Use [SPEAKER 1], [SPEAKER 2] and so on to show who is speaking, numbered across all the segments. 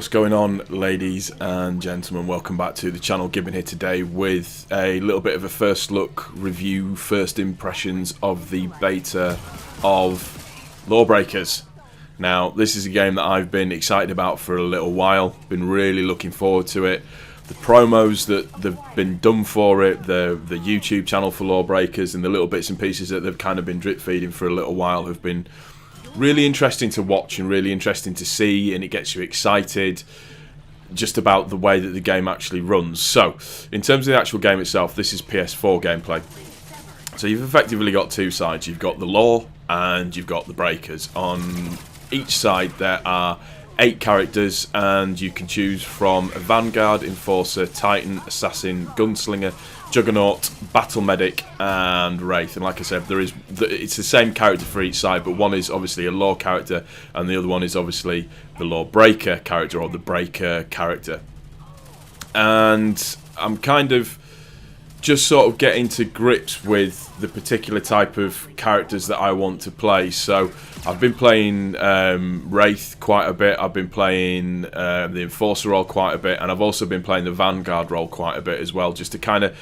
[SPEAKER 1] What's going on, ladies and gentlemen? Welcome back to the channel. GIBBON here today with a little bit of a first look review, first impressions of the beta of LawBreakers. Now, this is a game that I've been excited about for a little while. Been really looking forward to it. The promos that have been done for it, the YouTube channel for LawBreakers, and the little bits and pieces that they've kind of been drip feeding for a little while have been really interesting to watch and really interesting to see, and it gets you excited just about the way that the game actually runs. So, in terms of the actual game itself, this is PS4 gameplay. So you've effectively got two sides. You've got the Law and you've got the Breakers. On each side there are 8 characters, and you can choose from a Vanguard, Enforcer, Titan, Assassin, Gunslinger, Juggernaut, Battle Medic, and Wraith. And like I said, it's the same character for each side, but one is obviously a Law character, and the other one is obviously the LawBreaker character, or the Breaker character. And I'm kind of just sort of getting to grips with the particular type of characters that I want to play. So I've been playing Wraith quite a bit, I've been playing the Enforcer role quite a bit, and I've also been playing the Vanguard role quite a bit as well, just to kind of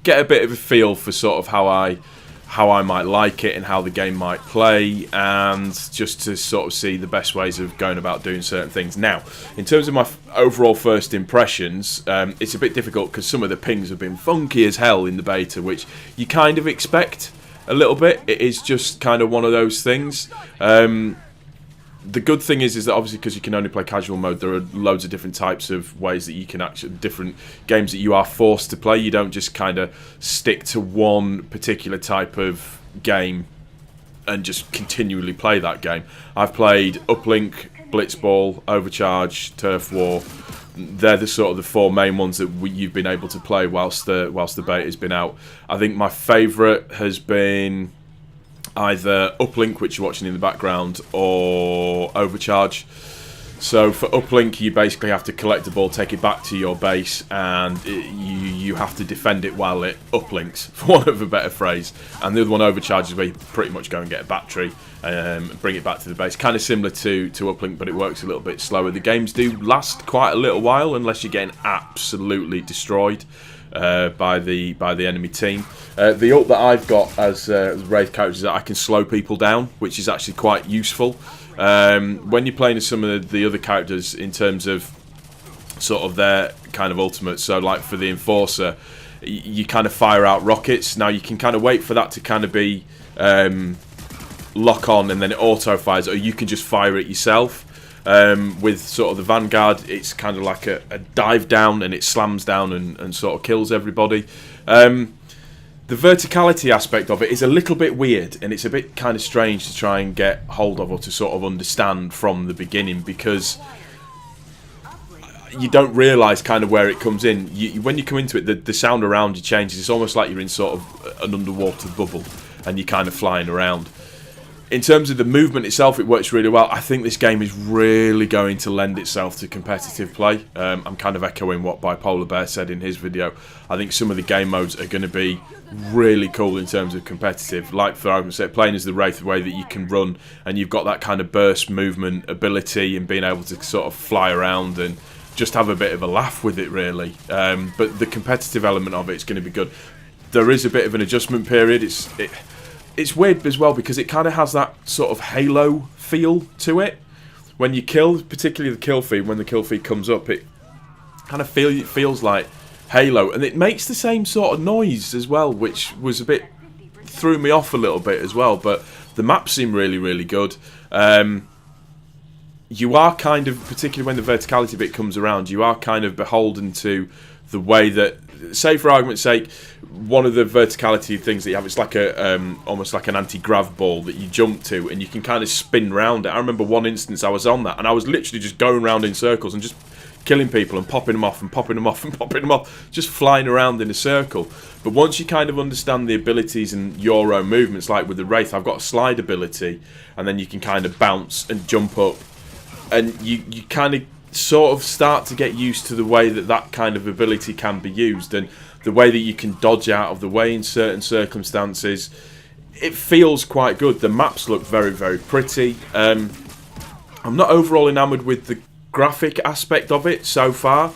[SPEAKER 1] get a bit of a feel for sort of how I might like it and how the game might play, and just to sort of see the best ways of going about doing certain things. Now, in terms of my overall first impressions, it's a bit difficult because some of the pings have been funky as hell in the beta, which you kind of expect a little bit. It is just kind of one of those things. The good thing is that obviously, because you can only play casual mode, there are loads of different types of ways that you can actually, different games that you are forced to play. You don't just kind of stick to one particular type of game and just continually play that game. I've played Uplink, Blitzball, Overcharge, Turf War. They're the sort of the 4 main ones that you've been able to play whilst the beta's been out. I think my favourite has been either Uplink, which you're watching in the background, or Overcharge. So for Uplink, you basically have to collect the ball, take it back to your base, and you have to defend it while it uplinks, for want of a better phrase. And the other one, Overcharge, is where you pretty much go and get a battery and bring it back to the base. Kind of similar to Uplink, but it works a little bit slower. The games do last quite a little while, unless you're getting absolutely destroyed by the enemy team. The ult that I've got as Wraith characters is that I can slow people down, which is actually quite useful. When you're playing as some of the other characters in terms of sort of their kind of ultimate, so like for the Enforcer, you kind of fire out rockets. Now you can kind of wait for that to kind of be lock on, and then it auto fires, or you can just fire it yourself. With sort of the Vanguard, it's kind of like a dive down, and it slams down and sort of kills everybody. The verticality aspect of it is a little bit weird, and it's a bit kind of strange to try and get hold of or to sort of understand from the beginning, because you don't realise kind of where it comes in. When you come into it, the sound around you changes. It's almost like you're in sort of an underwater bubble and you're kind of flying around. In terms of the movement itself, it works really well. I think this game is really going to lend itself to competitive play. I'm kind of echoing what Bipolar Bear said in his video. I think some of the game modes are going to be really cool in terms of competitive. Like, for argument's sake, playing as the Wraith, the way that you can run, and you've got that kind of burst movement ability, and being able to sort of fly around and just have a bit of a laugh with it, really. But the competitive element of it is going to be good. There is a bit of an adjustment period. It's weird as well, because it kind of has that sort of Halo feel to it. When you kill, particularly the kill feed, when the kill feed comes up, it kind of feels like Halo, and it makes the same sort of noise as well, which was a bit, threw me off a little bit as well. But the maps seem really, really good. You are kind of, particularly when the verticality bit comes around, you are kind of beholden to the way that, say for argument's sake, one of the verticality things that you have, it's like a almost like an anti-grav ball that you jump to, and you can kind of spin round it. I remember one instance I was on that, and I was literally just going around in circles and just killing people and popping them off and popping them off and popping them off, just flying around in a circle. But once you kind of understand the abilities and your own movements, like with the Wraith, I've got a slide ability, and then you can kind of bounce and jump up, and you kind of sort of start to get used to the way that kind of ability can be used, and the way that you can dodge out of the way in certain circumstances. It feels quite good. The maps look very, very pretty. I'm not overall enamoured with the graphic aspect of it so far.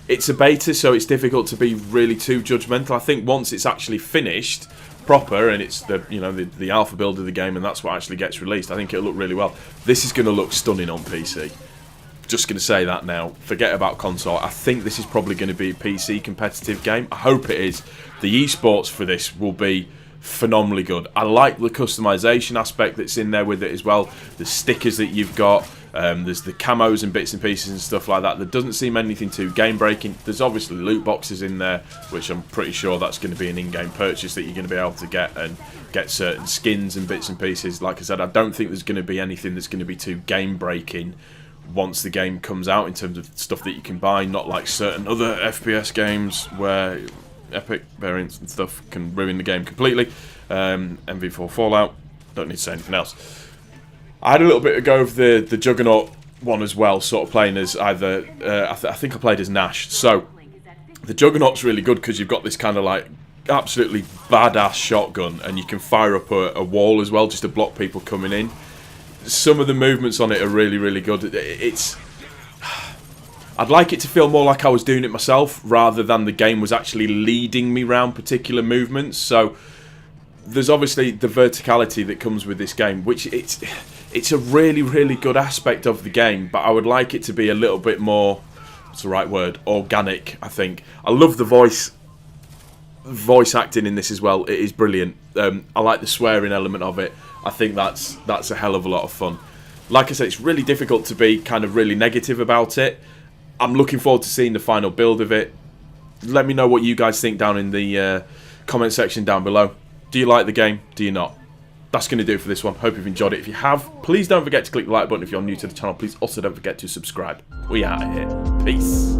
[SPEAKER 1] It's a beta, so it's difficult to be really too judgmental. I think once it's actually finished proper and it's the alpha build of the game and that's what actually gets released, I think it'll look really well. This is going to look stunning on PC. Just going to say that now. Forget about console. I think this is probably going to be a PC competitive game. I hope it is. The esports for this will be phenomenally good. I like the customization aspect that's in there with it as well. The stickers that you've got. There's the camos and bits and pieces and stuff like that. There doesn't seem anything too game breaking. There's obviously loot boxes in there, which I'm pretty sure that's going to be an in-game purchase that you're going to be able to get and get certain skins and bits and pieces. Like I said, I don't think there's going to be anything that's going to be too game breaking once the game comes out in terms of stuff that you can buy, not like certain other FPS games where epic variants and stuff can ruin the game completely. MV4 Fallout, don't need to say anything else. I had a little bit of go of the Juggernaut one as well, sort of playing as either, I think I played as Nash. So, the Juggernaut's really good because you've got this kind of like absolutely badass shotgun and you can fire up a wall as well just to block people coming in. Some of the movements on it are really, really good. I'd like it to feel more like I was doing it myself rather than the game was actually leading me around particular movements. So there's obviously the verticality that comes with this game, which it's a really, really good aspect of the game, but I would like it to be a little bit more, what's the right word, organic, I think. I love the voice acting in this as well. It is brilliant. I like the swearing element of it. I think that's a hell of a lot of fun. Like I said, it's really difficult to be kind of really negative about it. I'm looking forward to seeing the final build of it. Let me know what you guys think down in the comment section down below. Do you like the game? Do you not? That's going to do it for this one. Hope you've enjoyed it. If you have, please don't forget to click the like button if you're new to the channel. Please also don't forget to subscribe. We out of here. Peace.